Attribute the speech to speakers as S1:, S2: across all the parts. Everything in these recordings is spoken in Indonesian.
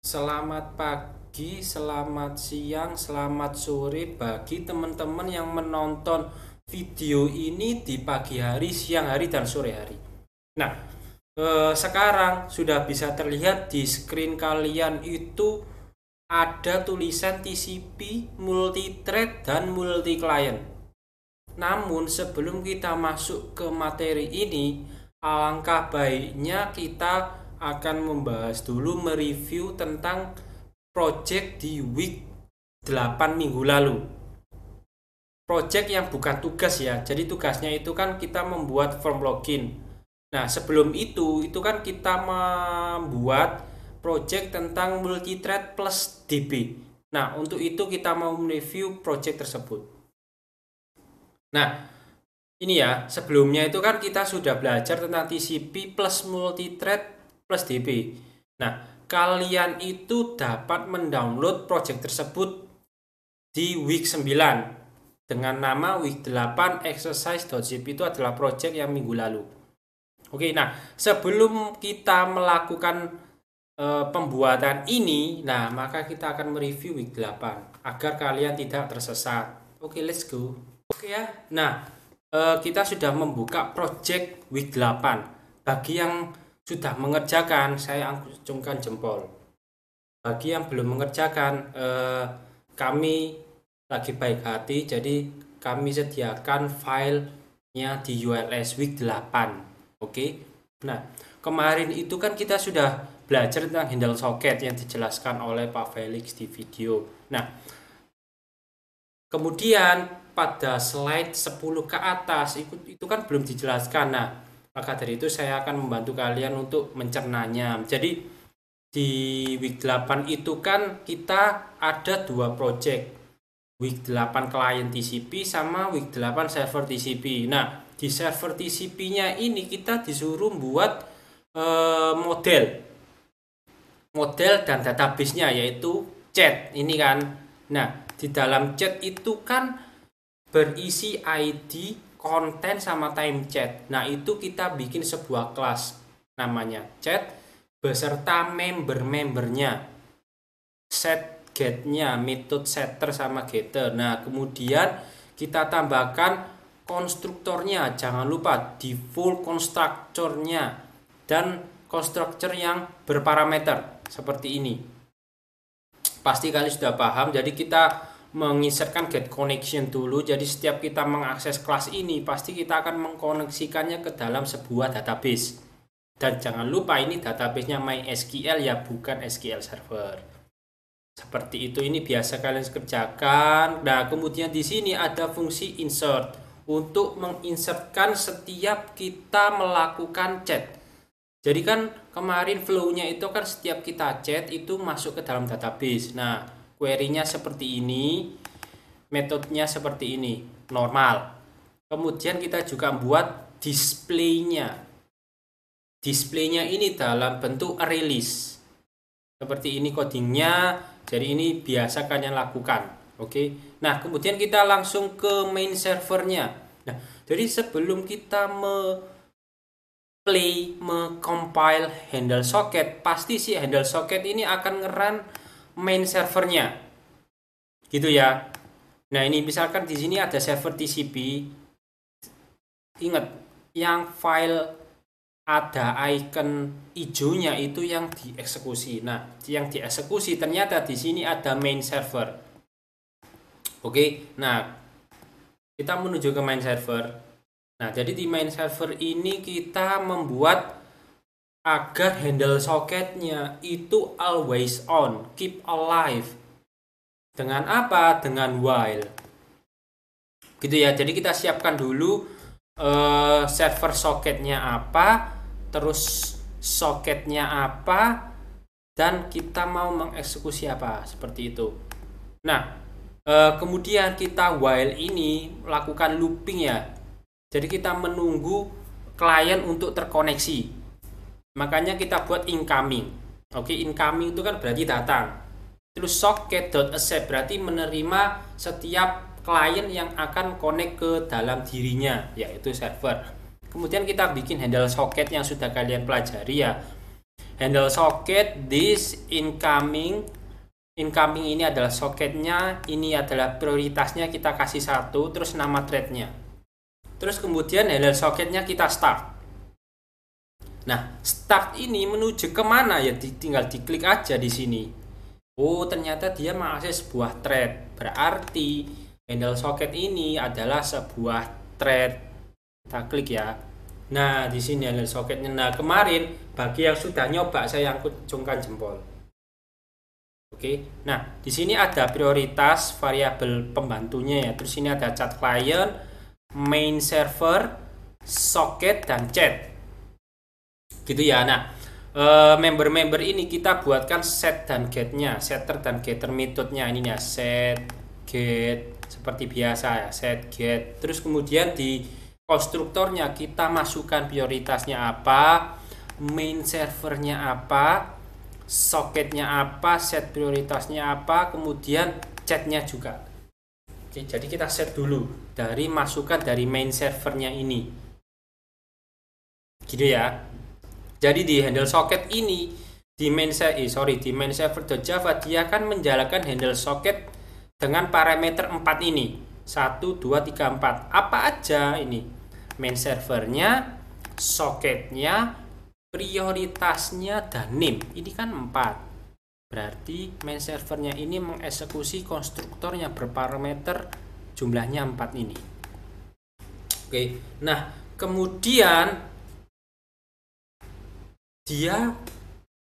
S1: Selamat pagi, selamat siang, selamat sore bagi teman-teman yang menonton video ini di pagi hari, siang hari, dan sore hari. Nah, sekarang sudah bisa terlihat di screen kalian itu ada tulisan TCP, multi-thread, dan multi-client. Namun sebelum kita masuk ke materi ini, alangkah baiknya kita akan membahas dulu mereview tentang project di week 8 minggu lalu. Project yang bukan tugas ya. Jadi tugasnya itu kan kita membuat form login. Nah, sebelum itu kan kita membuat project tentang multithread plus DB. Nah, untuk itu kita mau mereview project tersebut. Nah, ini ya, sebelumnya itu kan kita sudah belajar tentang TCP plus multithread plus DB. Nah, kalian itu dapat mendownload project tersebut di week 9 dengan nama week 8 exercise.zip. Itu adalah project yang minggu lalu. Oke, nah sebelum kita melakukan pembuatan ini, nah maka kita akan mereview week 8 agar kalian tidak tersesat. Oke, let's go. Oke ya. Nah, kita sudah membuka project week 8. Bagi yang sudah mengerjakan, saya acungkan jempol. Bagi yang belum mengerjakan, kami lagi baik hati, jadi kami sediakan filenya di ULS week 8. Oke. Nah, kemarin itu kan kita sudah belajar tentang handle socket yang dijelaskan oleh Pak Felix di video. Nah, kemudian pada slide 10 ke atas itu kan belum dijelaskan. Nah, maka dari itu saya akan membantu kalian untuk mencernanya. Jadi di week 8 itu kan kita ada dua project. Week 8 client TCP sama week 8 server TCP. Nah, di server TCP-nya ini kita disuruh buat model dan database-nya, yaitu chat ini kan. Nah, di dalam chat itu kan berisi ID, konten, sama time chat. Nah, itu kita bikin sebuah kelas namanya chat beserta member-membernya, set get-nya, method setter sama getter. Nah, kemudian kita tambahkan konstruktornya, jangan lupa default constructor-nya dan constructor yang berparameter seperti ini. Pasti kalian sudah paham. Jadi kita menginsertkan get connection dulu. Jadi setiap kita mengakses kelas ini, pasti kita akan mengkoneksikannya ke dalam sebuah database. Dan jangan lupa ini databasenya MySQL ya, bukan SQL Server. Seperti itu, ini biasa kalian kerjakan. Nah, kemudian di sini ada fungsi insert untuk menginsertkan setiap kita melakukan chat. Jadi kan kemarin flow-nya itu kan setiap kita chat itu masuk ke dalam database. Nah, query-nya seperti ini, metodenya seperti ini, normal. Kemudian kita juga buat display-nya. Display-nya ini dalam bentuk array list. Seperti ini codingnya. Jadi ini biasa kalian lakukan. Oke. Nah, kemudian kita langsung ke main servernya. Nah, jadi sebelum kita compile handle socket, pasti si handle socket ini akan ngeran main servernya. Gitu ya. Nah, ini misalkan di sini ada server TCP. Ingat, yang file ada icon hijaunya itu yang dieksekusi. Nah, yang dieksekusi ternyata di sini ada main server. Oke, nah kita menuju ke main server. Nah, jadi di main server ini kita membuat agar handle socketnya itu always on, keep alive. Dengan apa? Dengan while. Gitu ya. Jadi kita siapkan dulu server socketnya apa, terus socketnya apa, dan kita mau mengeksekusi apa, seperti itu. Nah, kemudian kita while ini lakukan looping ya. Jadi kita menunggu klien untuk terkoneksi. Makanya kita buat incoming. Oke, incoming itu kan berarti datang. Terus socket.accept berarti menerima setiap klien yang akan connect ke dalam dirinya, yaitu server. Kemudian kita bikin handle socket yang sudah kalian pelajari ya. handle socket this incoming ini adalah soketnya, ini adalah prioritasnya, kita kasih 1, terus nama threadnya. Terus kemudian handle soketnya kita start. Nah, start ini menuju kemana ya? Tinggal diklik aja di sini. Oh, ternyata dia mengakses sebuah thread. Berarti handle socket ini adalah sebuah thread. Kita klik ya. Nah, di sini handle soketnya. Nah, kemarin bagi yang sudah nyoba saya acungkan jempol. Oke, nah di sini ada prioritas variabel pembantunya ya. Terus ini ada chat client, main server, socket dan chat. Gitu ya. Nah, member-member ini kita buatkan set dan get-nya, setter dan getter metodenya ini ya, set get seperti biasa ya, set get. Terus kemudian di konstruktornya kita masukkan prioritasnya apa, main servernya apa, soketnya apa, set prioritasnya apa, kemudian chatnya juga. Oke, jadi kita set dulu dari masukan dari main servernya ini, gitu ya. Jadi di handle socket ini di main server.java dia akan menjalankan handle socket dengan parameter 4 ini 1, 2, 3, 4. Apa aja ini? Main servernya, socketnya, prioritasnya dan name. Ini kan 4. Berarti main servernya ini mengeksekusi konstruktor yang berparameter jumlahnya 4 ini. Oke. Nah, kemudian dia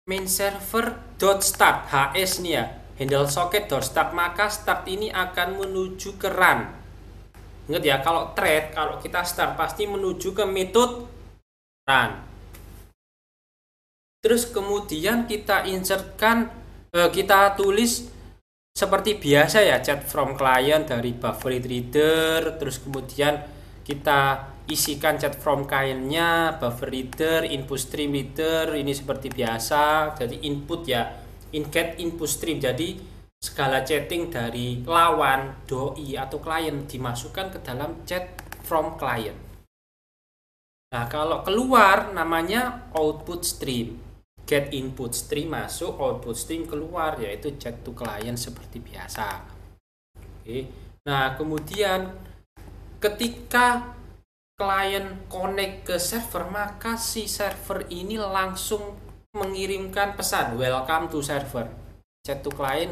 S1: main server.start HS nih ya. Handle socket.start, maka start ini akan menuju ke run. Ingat ya, kalau thread, kalau kita start pasti menuju ke metode run. Terus kemudian kita insertkan, kita tulis seperti biasa ya, chat from client dari buffer reader. Terus kemudian kita isikan chat from clientnya, buffer reader, input stream reader. Ini seperti biasa, jadi input ya, get input stream. Jadi segala chatting dari lawan, doi atau klien dimasukkan ke dalam chat from client. Nah, kalau keluar namanya output stream. Get input stream masuk, output stream keluar, yaitu chat to client seperti biasa. Oke. Nah, kemudian ketika klien connect ke server, maka si server ini langsung mengirimkan pesan welcome to server. Chat to client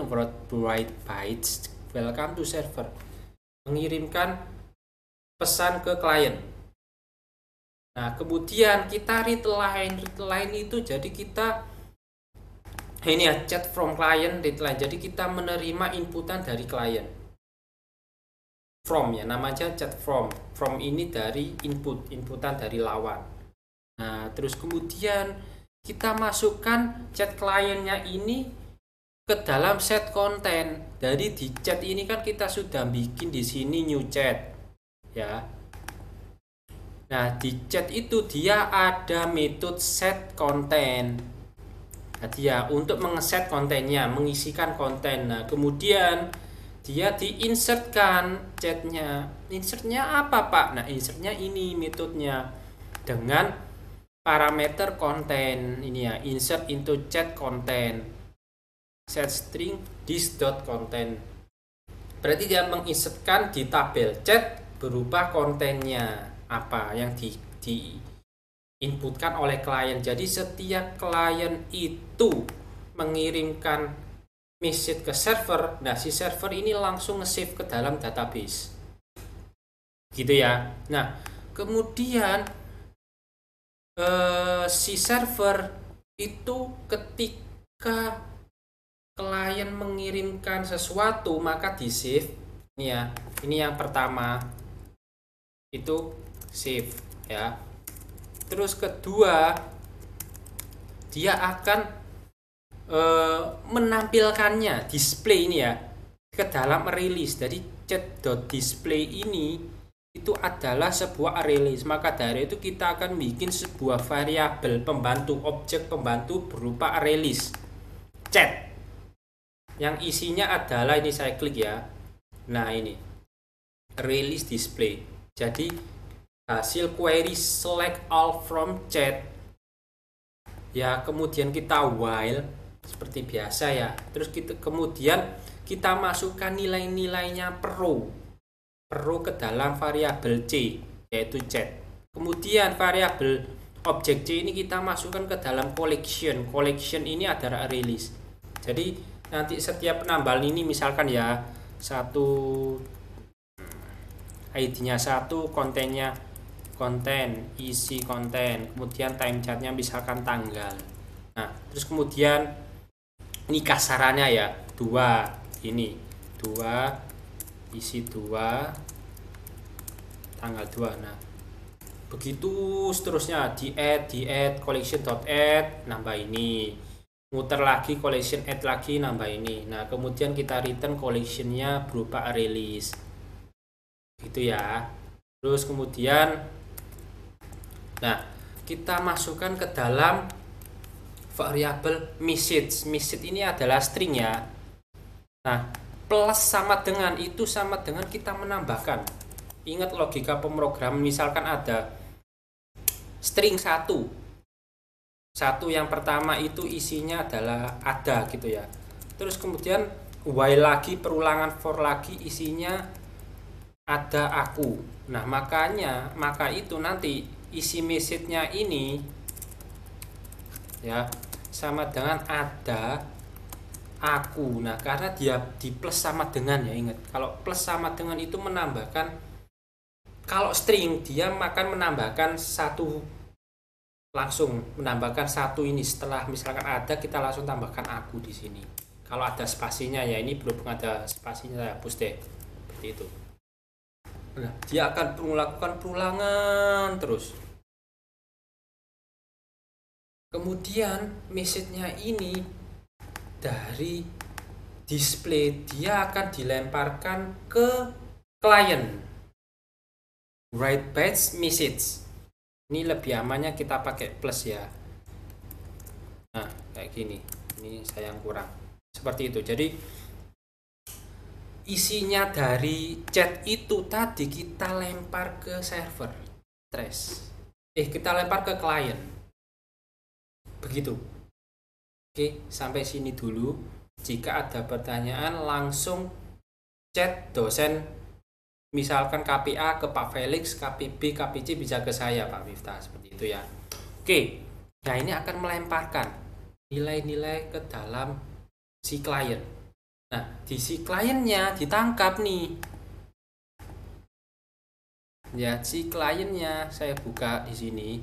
S1: write bytes welcome to server, mengirimkan pesan ke klien. Nah, kemudian kita read line itu jadi kita ini ya, chat from client read line. Jadi kita menerima inputan dari klien. From ya, namanya chat from. From ini dari inputan dari lawan. Nah, terus kemudian kita masukkan chat kliennya ini ke dalam set konten. Jadi di chat ini kan kita sudah bikin di sini new chat. Ya. Nah, di chat itu dia ada metode set konten. Jadi ya, untuk mengeset kontennya, mengisikan konten. Nah, kemudian dia diinsertkan chatnya. Insertnya apa, Pak? Nah, insertnya ini metodenya dengan parameter konten. Ini ya, insert into chat content. Set string this.content. Berarti dia menginsertkan di tabel chat berupa kontennya. Apa yang diinputkan oleh klien. Jadi setiap klien itu mengirimkan message ke server, nah si server ini langsung nge-save ke dalam database. Gitu ya. Nah, kemudian si server itu ketika klien mengirimkan sesuatu maka di-save. Ini ya. Ini yang pertama. Itu save ya. Terus kedua, dia akan menampilkannya, display ini ya, ke dalam release. Jadi chat.display ini itu adalah sebuah release. Maka dari itu kita akan bikin sebuah variabel pembantu, objek pembantu berupa release chat, yang isinya adalah ini, saya klik ya. Nah, ini release display. Jadi hasil query select all from chat Ya, kemudian kita while seperti biasa ya. Terus kemudian kita masukkan nilai-nilainya per ke dalam variabel C, yaitu chat. Kemudian variabel objek C ini kita masukkan ke dalam collection. Collection ini adalah release. Jadi nanti setiap penambahan ini misalkan ya satu ID-nya satu, kontennya konten, isi konten, kemudian time chartnya misalkan tanggal. Nah, terus kemudian ini kasarannya ya, 2 ini 2 isi 2 tanggal 2. Nah, begitu seterusnya di add collection.add nambah ini, muter lagi collection add lagi nambah ini. Nah, kemudian kita return collectionnya berupa release gitu ya. Terus kemudian nah, kita masukkan ke dalam variabel message. Message ini adalah string ya. Nah, plus sama dengan itu sama dengan kita menambahkan. Ingat logika pemrograman, misalkan ada string 1 yang pertama itu isinya adalah ada gitu ya. Terus kemudian while lagi, perulangan for lagi, isinya ada aku. Nah, maka itu nanti isi message-nya ini ya sama dengan ada aku. Nah, karena dia di plus sama dengan ya, ingat kalau plus sama dengan itu menambahkan, kalau string dia akan menambahkan satu, langsung menambahkan satu ini. Setelah misalkan ada, kita langsung tambahkan aku di sini. Kalau ada spasinya ya, ini berhubung ada spasinya saya hapus deh seperti itu. Nah, dia akan melakukan perulangan terus. Kemudian message-nya ini dari display dia akan dilemparkan ke klien. Write batch message. Ini lebih amannya kita pakai plus ya. Nah, kayak gini. Ini saya yang kurang. Seperti itu. Jadi isinya dari chat itu tadi kita lempar ke server trace. Kita lempar ke klien. Begitu. Oke, sampai sini dulu. Jika ada pertanyaan langsung chat dosen, misalkan KPA ke Pak Felix, KPB, KPC bisa ke saya Pak Miftah, seperti itu ya. Oke. Nah, ini akan melemparkan nilai-nilai ke dalam si klien. Nah, di si kliennya ditangkap nih. Ya, si kliennya saya buka di sini.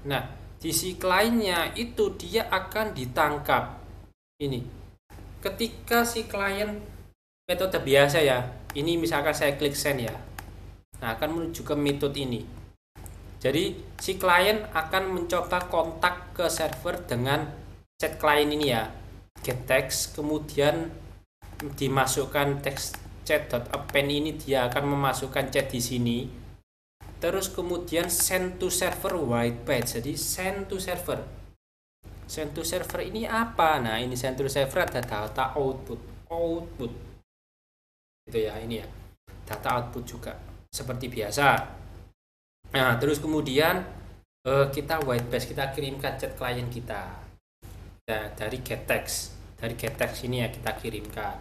S1: Nah, di si kliennya itu dia akan ditangkap. Ini. Ketika si klien metode biasa ya. Ini misalkan saya klik send ya. Nah, akan menuju ke metode ini. Jadi, si klien akan mencoba kontak ke server dengan chat klien ini ya. Get text, kemudian dimasukkan text chat.append ini, dia akan memasukkan chat di sini. Terus kemudian send to server white batch. Jadi send to server. Send to server ini apa? Nah, ini send to server ada data output. Itu ya, ini ya. Data output juga seperti biasa. Nah, terus kemudian kita white batch, kita kirimkan chat klien kita. Nah, dari get text. Dari get text ini ya kita kirimkan.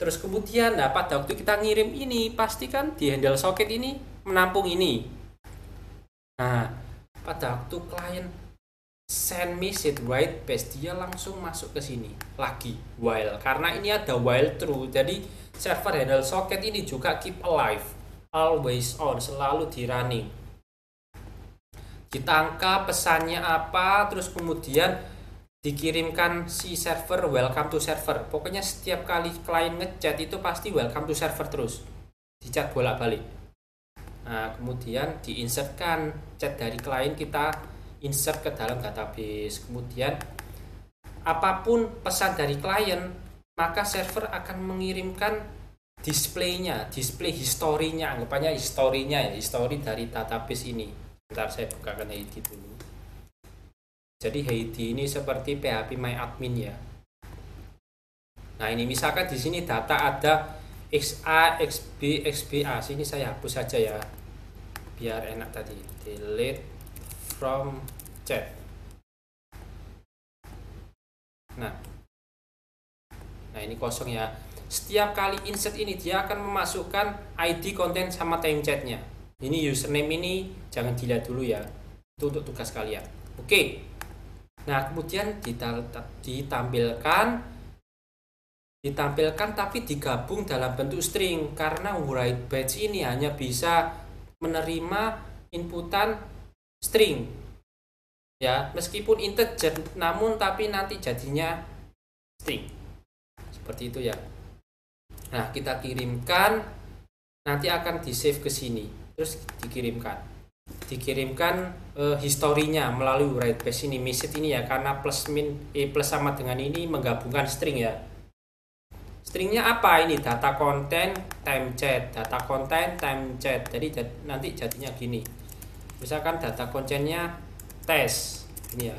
S1: Terus kemudian nah pada waktu kita ngirim ini pastikan di handle socket ini menampung ini. Nah, pada waktu klien send message white batch, dia langsung masuk ke sini lagi while, karena ini ada while true. Jadi server handle socket ini juga keep alive, always on, selalu di running. Ditangkap pesannya apa, terus kemudian dikirimkan si server welcome to server. Pokoknya setiap kali klien ngechat itu pasti welcome to server terus, dicat bolak-balik. Nah, kemudian diinsertkan chat dari klien, kita insert ke dalam database. Kemudian apapun pesan dari klien, maka server akan mengirimkan displaynya, display historinya, anggapannya historinya ya, history dari database ini. Bentar saya bukakan ID dulu. Jadi ID ini seperti PHP MyAdmin ya. Nah, ini misalkan di sini data ada XA, XB, XBA. Sini saya hapus saja ya. Biar enak tadi. Delete from chat. Nah, ini kosong ya. Setiap kali insert ini dia akan memasukkan ID konten sama time chatnya. Ini username ini jangan dilihat dulu ya. Itu untuk tugas kalian. Oke. Nah, kemudian ditampilkan tapi digabung dalam bentuk string karena write batch ini hanya bisa menerima inputan string. Ya, meskipun integer namun tapi nanti jadinya string. Seperti itu ya. Nah, kita kirimkan, nanti akan di-save ke sini, terus dikirimkan historinya melalui write batch ini, message ini ya, karena plus sama dengan ini menggabungkan string ya. Stringnya apa ini? Data konten time chat, data konten time chat. Jadi nanti jadinya gini. Misalkan data kontennya tes, ini ya,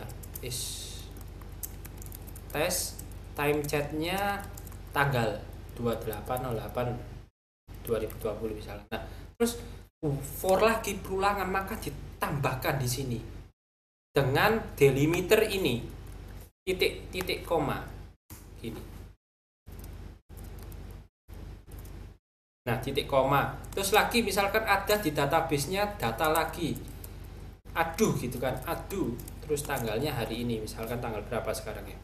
S1: tes, time chatnya tanggal 28/08/2020 misalnya. Nah, terus for lagi perulangan maka ditambahkan di sini dengan delimiter ini titik koma gini. Nah, titik koma. Terus lagi misalkan ada di database-nya data lagi. Aduh gitu kan. Aduh. Terus tanggalnya hari ini misalkan tanggal berapa sekarang ya?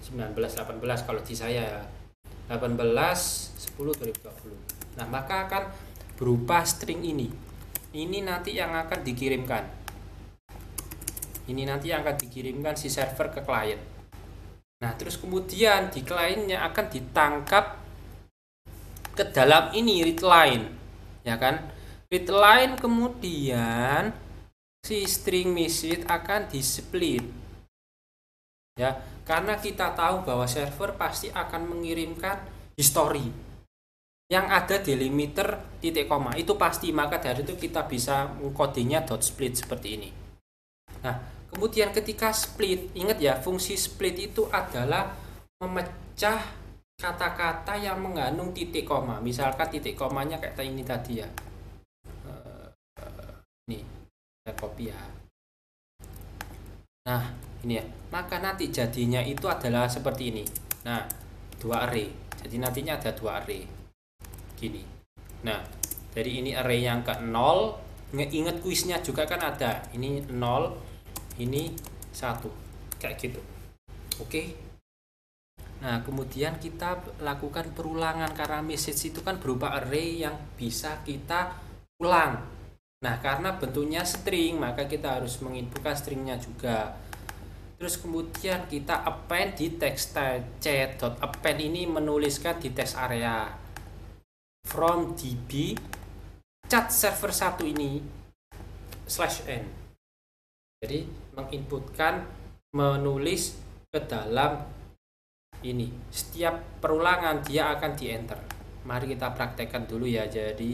S1: 19/18 kalau di saya ya. 18/10/2020. Nah, maka akan berupa string ini. Ini nanti yang akan dikirimkan. Ini nanti yang akan dikirimkan si server ke klien. Nah, terus kemudian di kliennya akan ditangkap ke dalam ini read line. Ya kan? Read line kemudian si string message akan di-split. Ya, karena kita tahu bahwa server pasti akan mengirimkan history yang ada delimiter titik koma, itu pasti, maka dari itu kita bisa mengkodenya .split seperti ini. Nah, kemudian ketika split, ingat ya, fungsi split itu adalah memecah kata-kata yang mengandung titik koma. Misalkan titik komanya kayak ini tadi ya, ini saya copy ya. Nah, ini ya, maka nanti jadinya itu adalah seperti ini. Nah, 2 array, jadi nantinya ada 2 array gini. Nah, dari ini array yang ke 0, ingat kuisnya juga kan ada, ini 0, ini 1, kayak gitu. Oke. Nah, kemudian kita lakukan perulangan karena message itu kan berupa array yang bisa kita ulang. Nah, karena bentuknya string, maka kita harus menginputkan stringnya juga. Terus kemudian kita append di text chat. Append ini menuliskan di text area from db chat server 1 ini /n. Jadi menginputkan, menulis ke dalam ini. Setiap perulangan dia akan di enter. Mari kita praktekkan dulu ya. Jadi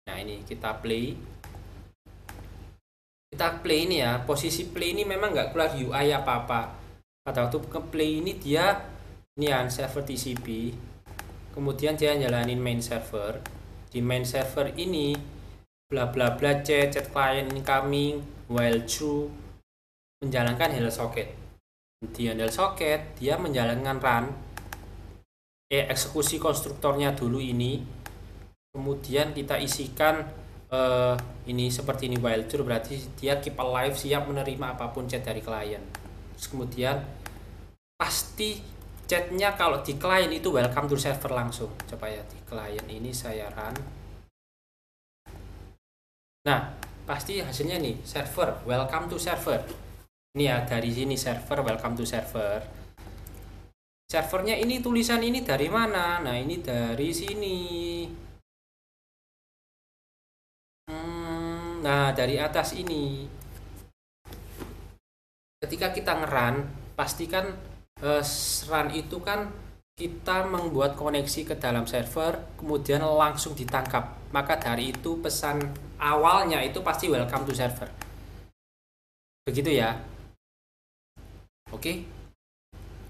S1: nah, ini kita play ini ya. Posisi play ini memang nggak keluar UI apa-apa. Pada waktu ke play ini dia ini ya, server TCP, kemudian dia jalanin main server. Di main server ini bla bla bla chat client incoming while true, menjalankan hello socket. Di handle socket dia menjalankan run, eksekusi konstruktornya dulu ini, kemudian kita isikan ini seperti ini while true, berarti dia keep alive, siap menerima apapun chat dari klien. Terus kemudian pasti chatnya kalau di klien itu welcome to server langsung. Coba ya, di klien ini saya run. Nah, pasti hasilnya nih server welcome to server. Ini ya, dari sini server welcome to server. Servernya ini tulisan ini dari mana? Nah, ini dari sini. Nah, dari atas ini. Ketika kita nge-run, pastikan run itu kan kita membuat koneksi ke dalam server, kemudian langsung ditangkap. Maka dari itu pesan awalnya itu pasti welcome to server. Begitu ya. Oke.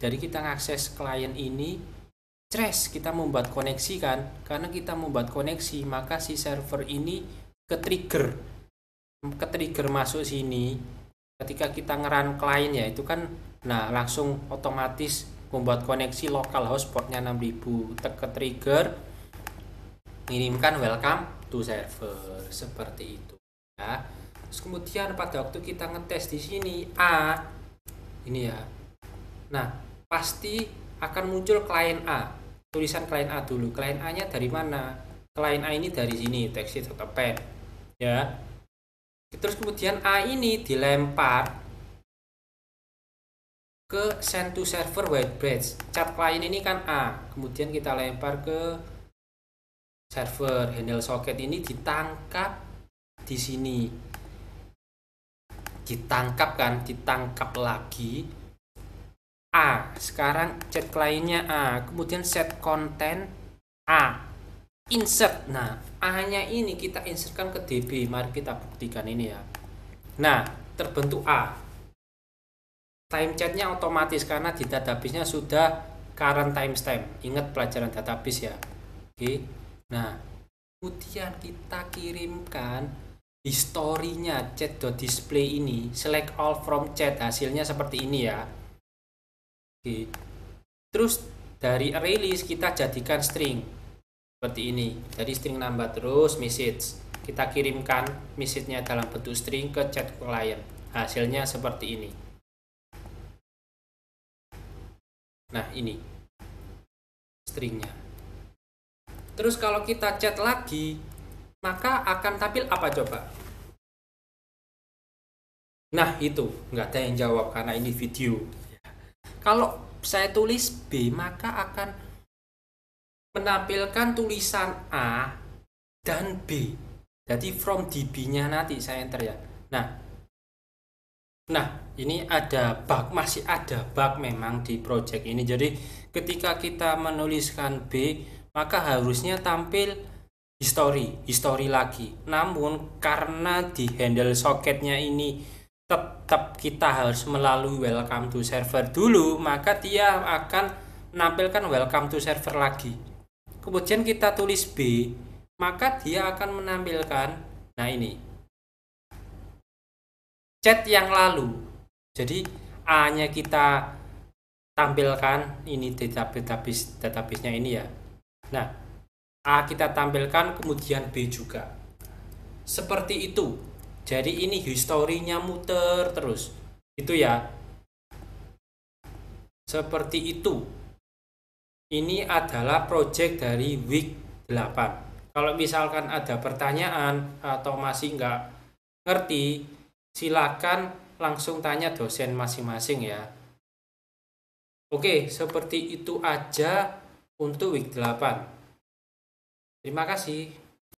S1: Dari kita ngakses klien ini, kita membuat koneksi kan. Karena kita membuat koneksi, maka si server ini ke trigger masuk sini. ketika kita ngeran klien ya itu kan, nah langsung otomatis membuat koneksi lokal hotspotnya 6000, ke trigger mengirimkan welcome to server seperti itu ya. Terus kemudian pada waktu kita ngetes di sini A ini ya, nah pasti akan muncul klien A, tulisan klien A dulu. Klien A nya dari mana? Klien A ini dari sini, text.pen ya. Terus kemudian A ini dilempar ke send to server white badge. Chat klien ini kan A, kemudian kita lempar ke server. Handle socket ini ditangkap di sini, ditangkap lagi A. Sekarang chat kliennya A, kemudian set content A, insert. Nah, A-nya ini kita insertkan ke DB. Mari kita buktikan ini ya. Nah, terbentuk A. Time chatnya otomatis karena di database-nya sudah current timestamp. Ingat pelajaran database ya. Oke. Nah, kemudian kita kirimkan historinya chat.display ini, select all from chat. Hasilnya seperti ini ya. Oke. Terus dari array list kita jadikan string seperti ini. Jadi string nambah terus message. Kita kirimkan message-nya dalam bentuk string ke chat client. Hasilnya seperti ini. Nah, ini stringnya. Terus kalau kita chat lagi, maka akan tampil apa coba? Nah, itu nggak ada yang jawab karena ini video. Kalau saya tulis B, maka akan menampilkan tulisan A dan B. Jadi from DB-nya nanti saya enter ya. Nah, ini ada bug, masih ada bug memang di project ini. Jadi ketika kita menuliskan B, maka harusnya tampil history lagi. Namun karena di handle socketnya ini tetap kita harus melalui welcome to server dulu, maka dia akan menampilkan welcome to server lagi. Kemudian kita tulis B, maka dia akan menampilkan, nah ini, chat yang lalu. Jadi A-nya kita tampilkan, ini database-nya ini ya. Nah, A kita tampilkan, kemudian B juga. Seperti itu. Jadi ini historinya muter terus. Itu ya. Seperti itu. Ini adalah project dari week 8. Kalau misalkan ada pertanyaan atau masih nggak ngerti, silakan langsung tanya dosen masing-masing ya. Oke, seperti itu aja untuk week 8. Terima kasih.